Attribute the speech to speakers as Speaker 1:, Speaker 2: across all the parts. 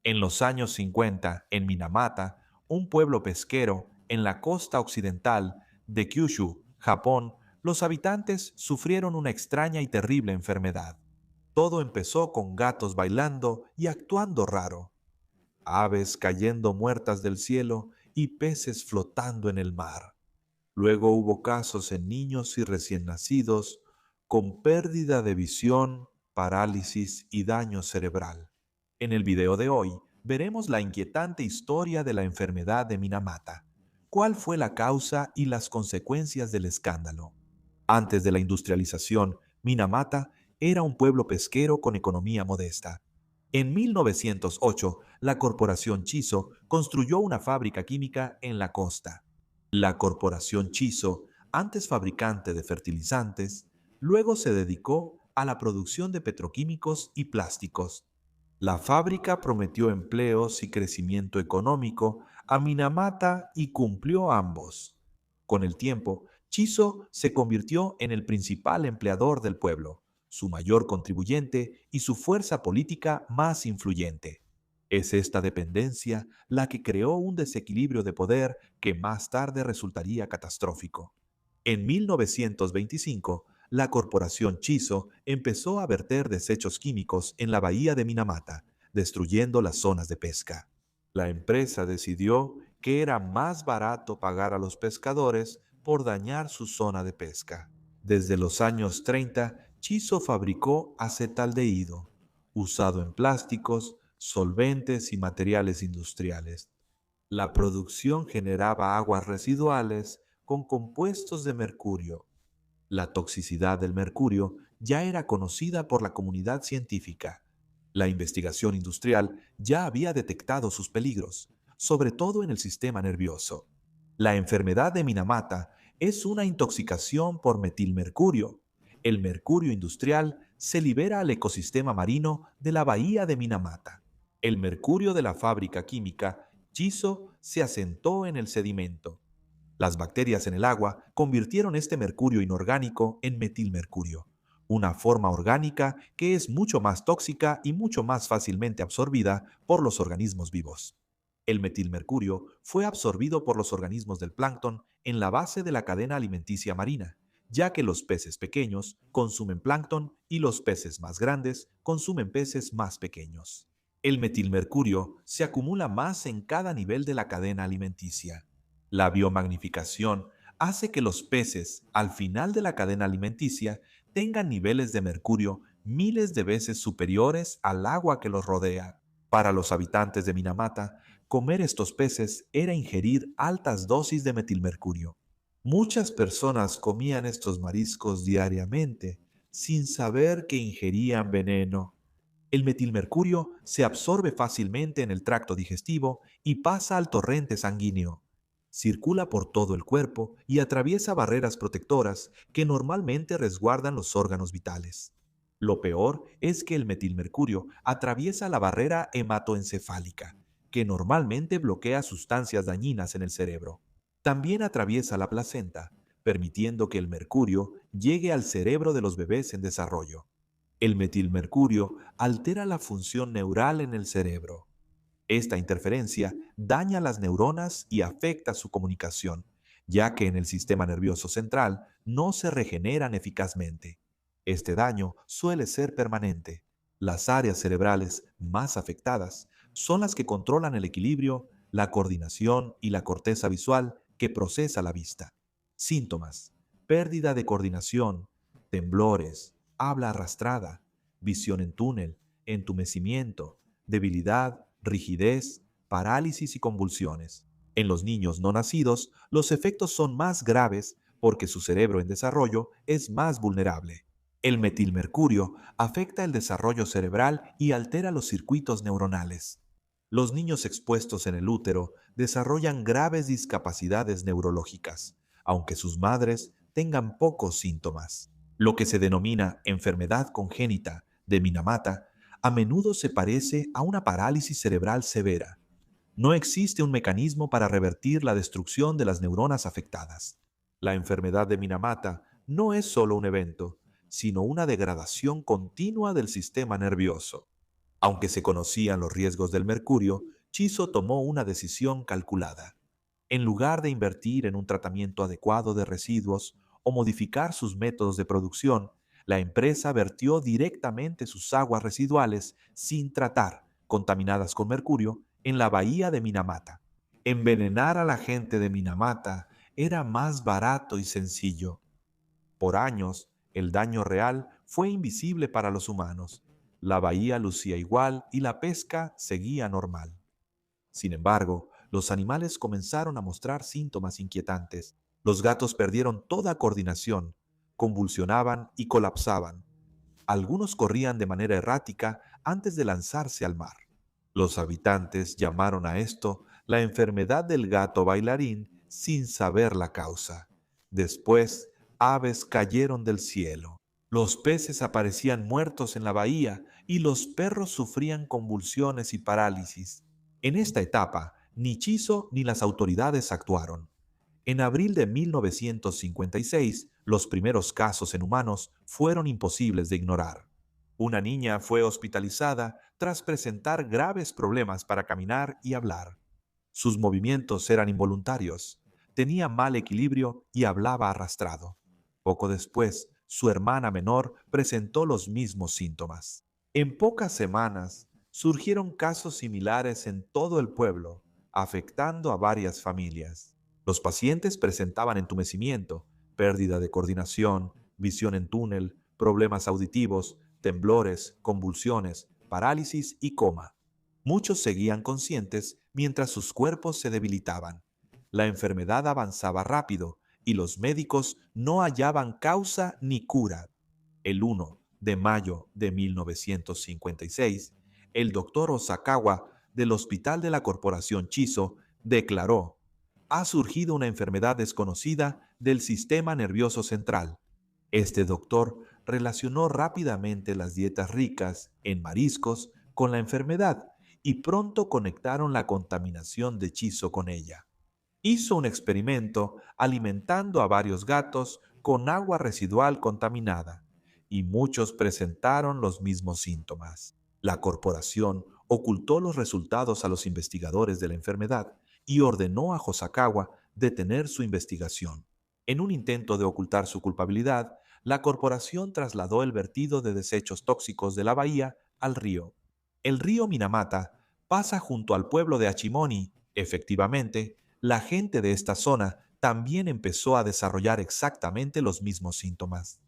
Speaker 1: En los años 50, en Minamata, un pueblo pesquero en la costa occidental de Kyushu, Japón, los habitantes sufrieron una extraña y terrible enfermedad. Todo empezó con gatos bailando y actuando raro, aves cayendo muertas del cielo y peces flotando en el mar. Luego hubo casos en niños y recién nacidos con pérdida de visión, parálisis y daño cerebral. En el video de hoy veremos la inquietante historia de la enfermedad de Minamata. ¿Cuál fue la causa y las consecuencias del escándalo? Antes de la industrialización, Minamata era un pueblo pesquero con economía modesta. En 1908, la corporación Chiso construyó una fábrica química en la costa. La corporación Chiso, antes fabricante de fertilizantes, luego se dedicó a la producción de petroquímicos y plásticos. La fábrica prometió empleos y crecimiento económico a Minamata y cumplió ambos. Con el tiempo, Chiso se convirtió en el principal empleador del pueblo, su mayor contribuyente y su fuerza política más influyente. Es esta dependencia la que creó un desequilibrio de poder que más tarde resultaría catastrófico. En 1925, la corporación Chiso empezó a verter desechos químicos en la bahía de Minamata, destruyendo las zonas de pesca. La empresa decidió que era más barato pagar a los pescadores por dañar su zona de pesca. Desde los años 30, Chiso fabricó acetaldehído, usado en plásticos, solventes y materiales industriales. La producción generaba aguas residuales con compuestos de mercurio. La toxicidad del mercurio ya era conocida por la comunidad científica. La investigación industrial ya había detectado sus peligros, sobre todo en el sistema nervioso. La enfermedad de Minamata es una intoxicación por metilmercurio. El mercurio industrial se libera al ecosistema marino de la bahía de Minamata. El mercurio de la fábrica química Chiso se asentó en el sedimento. Las bacterias en el agua convirtieron este mercurio inorgánico en metilmercurio, una forma orgánica que es mucho más tóxica y mucho más fácilmente absorbida por los organismos vivos. El metilmercurio fue absorbido por los organismos del plancton en la base de la cadena alimenticia marina, ya que los peces pequeños consumen plancton y los peces más grandes consumen peces más pequeños. El metilmercurio se acumula más en cada nivel de la cadena alimenticia. La biomagnificación hace que los peces, al final de la cadena alimenticia, tengan niveles de mercurio miles de veces superiores al agua que los rodea. Para los habitantes de Minamata, comer estos peces era ingerir altas dosis de metilmercurio. Muchas personas comían estos mariscos diariamente, sin saber que ingerían veneno. El metilmercurio se absorbe fácilmente en el tracto digestivo y pasa al torrente sanguíneo. Circula por todo el cuerpo y atraviesa barreras protectoras que normalmente resguardan los órganos vitales. Lo peor es que el metilmercurio atraviesa la barrera hematoencefálica, que normalmente bloquea sustancias dañinas en el cerebro. También atraviesa la placenta, permitiendo que el mercurio llegue al cerebro de los bebés en desarrollo. El metilmercurio altera la función neural en el cerebro. Esta interferencia daña las neuronas y afecta su comunicación, ya que en el sistema nervioso central no se regeneran eficazmente. Este daño suele ser permanente. Las áreas cerebrales más afectadas son las que controlan el equilibrio, la coordinación y la corteza visual que procesa la vista. Síntomas: pérdida de coordinación, temblores, habla arrastrada, visión en túnel, entumecimiento, debilidad, rigidez, parálisis y convulsiones. En los niños no nacidos, los efectos son más graves porque su cerebro en desarrollo es más vulnerable. El metilmercurio afecta el desarrollo cerebral y altera los circuitos neuronales. Los niños expuestos en el útero desarrollan graves discapacidades neurológicas, aunque sus madres tengan pocos síntomas. Lo que se denomina enfermedad congénita de Minamata a menudo se parece a una parálisis cerebral severa. No existe un mecanismo para revertir la destrucción de las neuronas afectadas. La enfermedad de Minamata no es solo un evento, sino una degradación continua del sistema nervioso. Aunque se conocían los riesgos del mercurio, Chiso tomó una decisión calculada. En lugar de invertir en un tratamiento adecuado de residuos o modificar sus métodos de producción, la empresa vertió directamente sus aguas residuales sin tratar, contaminadas con mercurio, en la bahía de Minamata. Envenenar a la gente de Minamata era más barato y sencillo. Por años, el daño real fue invisible para los humanos. La bahía lucía igual y la pesca seguía normal. Sin embargo, los animales comenzaron a mostrar síntomas inquietantes. Los gatos perdieron toda coordinación, convulsionaban y colapsaban. Algunos corrían de manera errática antes de lanzarse al mar. Los habitantes llamaron a esto la enfermedad del gato bailarín sin saber la causa. Después, aves cayeron del cielo. Los peces aparecían muertos en la bahía y los perros sufrían convulsiones y parálisis. En esta etapa, ni Chiso ni las autoridades actuaron. En abril de 1956, los primeros casos en humanos fueron imposibles de ignorar. Una niña fue hospitalizada tras presentar graves problemas para caminar y hablar. Sus movimientos eran involuntarios, tenía mal equilibrio y hablaba arrastrado. Poco después, su hermana menor presentó los mismos síntomas. En pocas semanas, surgieron casos similares en todo el pueblo, afectando a varias familias. Los pacientes presentaban entumecimiento, pérdida de coordinación, visión en túnel, problemas auditivos, temblores, convulsiones, parálisis y coma. Muchos seguían conscientes mientras sus cuerpos se debilitaban. La enfermedad avanzaba rápido y los médicos no hallaban causa ni cura. El 1 de mayo de 1956, el doctor Osakawa del Hospital de la Corporación Chiso declaró: ha surgido una enfermedad desconocida del sistema nervioso central. Este doctor relacionó rápidamente las dietas ricas en mariscos con la enfermedad y pronto conectaron la contaminación de Chiso con ella. Hizo un experimento alimentando a varios gatos con agua residual contaminada y muchos presentaron los mismos síntomas. La corporación ocultó los resultados a los investigadores de la enfermedad y ordenó a Hosokawa detener su investigación. En un intento de ocultar su culpabilidad, la corporación trasladó el vertido de desechos tóxicos de la bahía al río. El río Minamata pasa junto al pueblo de Achimoni. Efectivamente, la gente de esta zona también empezó a desarrollar exactamente los mismos síntomas.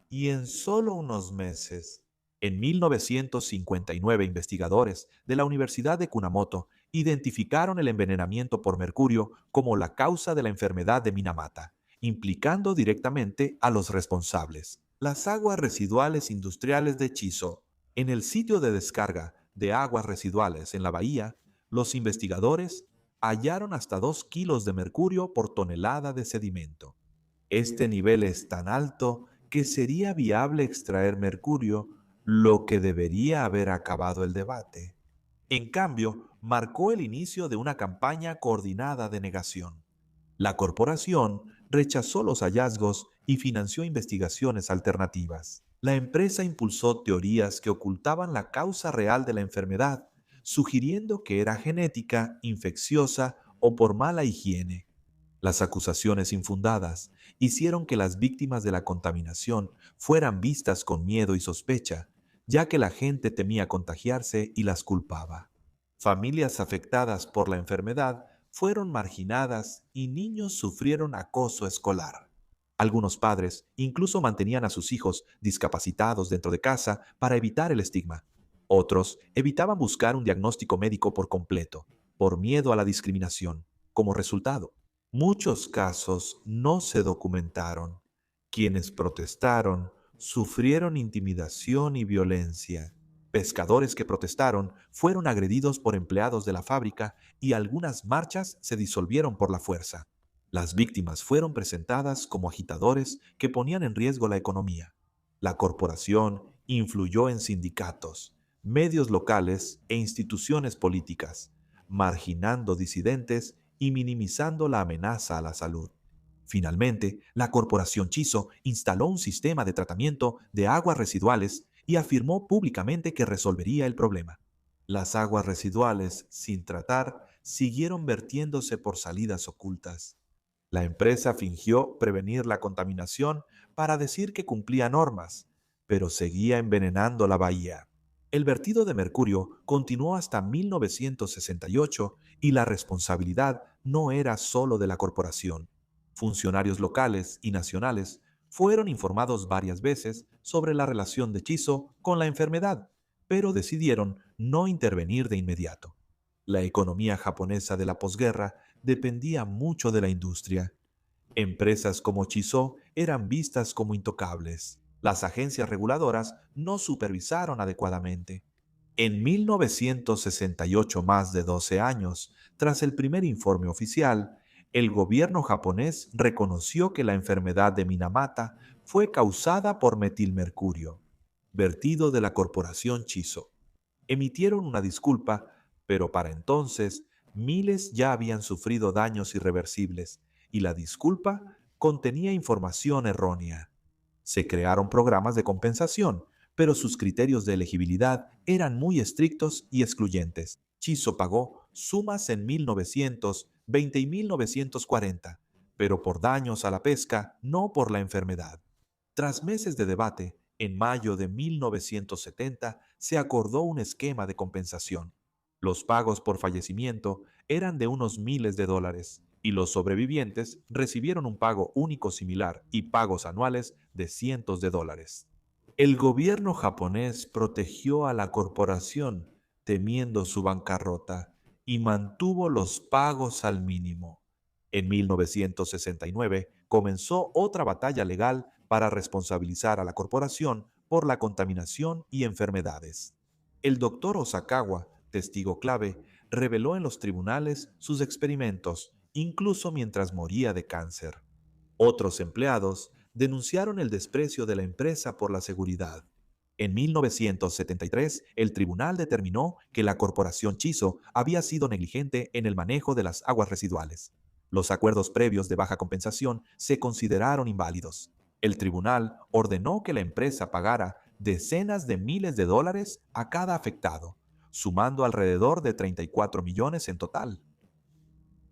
Speaker 1: Y en solo unos meses, en 1959, investigadores de la Universidad de Kunamoto identificaron el envenenamiento por mercurio como la causa de la enfermedad de Minamata, implicando directamente a los responsables. Las aguas residuales industriales de Chiso. En el sitio de descarga de aguas residuales en la bahía, los investigadores hallaron hasta 2 kilos de mercurio por tonelada de sedimento. Este nivel es tan alto que sería viable extraer mercurio, lo que debería haber acabado el debate. En cambio, marcó el inicio de una campaña coordinada de negación. La corporación rechazó los hallazgos y financió investigaciones alternativas. La empresa impulsó teorías que ocultaban la causa real de la enfermedad, sugiriendo que era genética, infecciosa o por mala higiene. Las acusaciones infundadas hicieron que las víctimas de la contaminación fueran vistas con miedo y sospecha, ya que la gente temía contagiarse y las culpaba. Familias afectadas por la enfermedad fueron marginadas y niños sufrieron acoso escolar. Algunos padres incluso mantenían a sus hijos discapacitados dentro de casa para evitar el estigma. Otros evitaban buscar un diagnóstico médico por completo, por miedo a la discriminación. Como resultado, muchos casos no se documentaron. Quienes protestaron sufrieron intimidación y violencia. Pescadores que protestaron fueron agredidos por empleados de la fábrica y algunas marchas se disolvieron por la fuerza. Las víctimas fueron presentadas como agitadores que ponían en riesgo la economía. La corporación influyó en sindicatos, medios locales e instituciones políticas, marginando disidentes y minimizando la amenaza a la salud. Finalmente, la corporación Chiso instaló un sistema de tratamiento de aguas residuales y afirmó públicamente que resolvería el problema. Las aguas residuales, sin tratar, siguieron vertiéndose por salidas ocultas. La empresa fingió prevenir la contaminación para decir que cumplía normas, pero seguía envenenando la bahía. El vertido de mercurio continuó hasta 1968 y la responsabilidad no era solo de la corporación. Funcionarios locales y nacionales fueron informados varias veces sobre la relación de Chiso con la enfermedad, pero decidieron no intervenir de inmediato. La economía japonesa de la posguerra dependía mucho de la industria. Empresas como Chiso eran vistas como intocables. Las agencias reguladoras no supervisaron adecuadamente. En 1968, más de 12 años, tras el primer informe oficial, el gobierno japonés reconoció que la enfermedad de Minamata fue causada por metilmercurio, vertido de la corporación Chiso. Emitieron una disculpa, pero para entonces miles ya habían sufrido daños irreversibles y la disculpa contenía información errónea. Se crearon programas de compensación, pero sus criterios de elegibilidad eran muy estrictos y excluyentes. Chiso pagó sumas en 1920 y 1940, pero por daños a la pesca, no por la enfermedad. Tras meses de debate, en mayo de 1970 se acordó un esquema de compensación. Los pagos por fallecimiento eran de unos miles de dólares y los sobrevivientes recibieron un pago único similar y pagos anuales de cientos de dólares. El gobierno japonés protegió a la corporación temiendo su bancarrota y mantuvo los pagos al mínimo. En 1969 comenzó otra batalla legal para responsabilizar a la corporación por la contaminación y enfermedades. El doctor Osakawa, testigo clave, reveló en los tribunales sus experimentos, incluso mientras moría de cáncer. Otros empleados denunciaron el desprecio de la empresa por la seguridad. En 1973, el tribunal determinó que la corporación Chiso había sido negligente en el manejo de las aguas residuales. Los acuerdos previos de baja compensación se consideraron inválidos. El tribunal ordenó que la empresa pagara decenas de miles de dólares a cada afectado, sumando alrededor de 34 millones en total.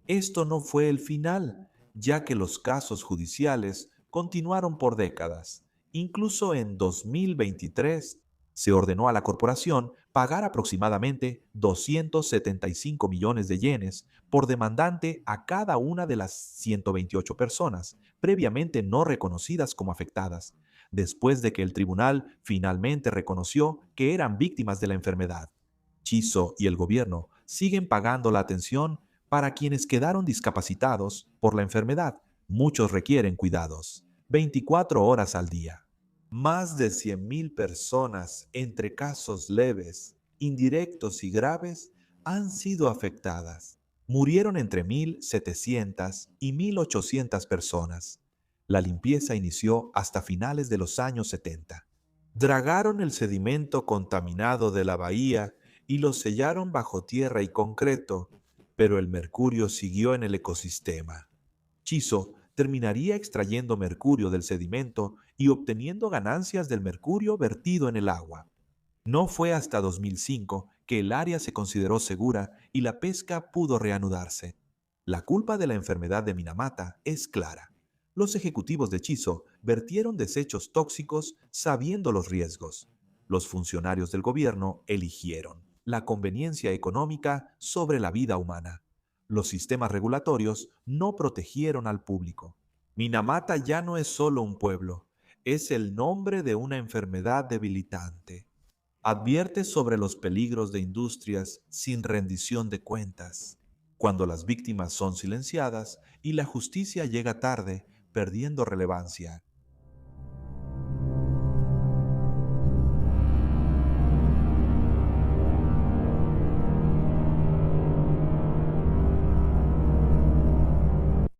Speaker 1: Esto no fue el final, ya que los casos judiciales continuaron por décadas. Incluso en 2023 se ordenó a la corporación pagar aproximadamente 275 millones de yenes por demandante a cada una de las 128 personas previamente no reconocidas como afectadas, después de que el tribunal finalmente reconoció que eran víctimas de la enfermedad. Chiso y el gobierno siguen pagando la atención para quienes quedaron discapacitados por la enfermedad. Muchos requieren cuidados 24 horas al día. Más de 100.000 personas, entre casos leves, indirectos y graves, han sido afectadas. Murieron entre 1.700 y 1.800 personas. La limpieza inició hasta finales de los años 70. Dragaron el sedimento contaminado de la bahía y lo sellaron bajo tierra y concreto, pero el mercurio siguió en el ecosistema. Chiso terminaría extrayendo mercurio del sedimento y obteniendo ganancias del mercurio vertido en el agua. No fue hasta 2005 que el área se consideró segura y la pesca pudo reanudarse. La culpa de la enfermedad de Minamata es clara. Los ejecutivos de Chiso vertieron desechos tóxicos sabiendo los riesgos. Los funcionarios del gobierno eligieron la conveniencia económica sobre la vida humana. Los sistemas regulatorios no protegieron al público. Minamata ya no es solo un pueblo, es el nombre de una enfermedad debilitante. Advierte sobre los peligros de industrias sin rendición de cuentas, cuando las víctimas son silenciadas y la justicia llega tarde, perdiendo relevancia.